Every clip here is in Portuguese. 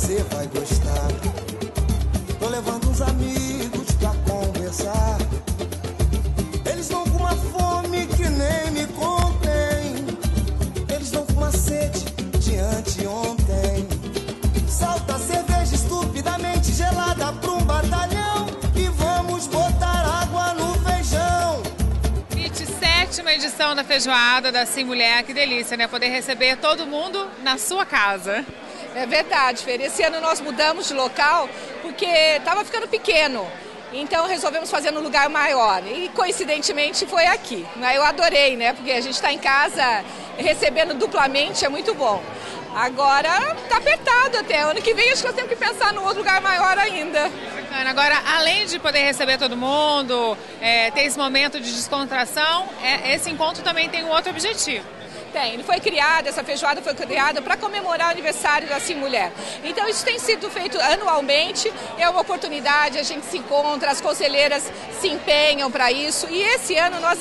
você vai gostar. Tô levando uns amigos pra conversar. Eles vão com uma fome que nem me contém. Eles vão com uma sede de anteontem. Salta a cerveja estupidamente gelada pra um batalhão e vamos botar água no feijão. 27ª edição da feijoada da Sim Mulher, que delícia, né? Poder receber todo mundo na sua casa. É verdade, Fer. Esse ano nós mudamos de local porque estava ficando pequeno. Então resolvemos fazer num lugar maior e coincidentemente foi aqui. Eu adorei, né? Porque a gente está em casa recebendo duplamente, é muito bom. Agora tá apertado até. Ano que vem acho que nós temos que pensar num outro lugar maior ainda. Bacana. Agora, além de poder receber todo mundo, ter esse momento de descontração, esse encontro também tem um outro objetivo. Tem, ele foi criado, essa feijoada foi criada para comemorar o aniversário da Sim Mulher. Então isso tem sido feito anualmente, é uma oportunidade, a gente se encontra, as conselheiras se empenham para isso. E esse ano nós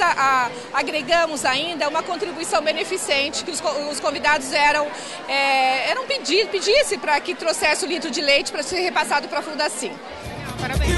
agregamos ainda uma contribuição beneficente, que os convidados pedisse para que trouxesse o litro de leite para ser repassado para a Fundação. Parabéns.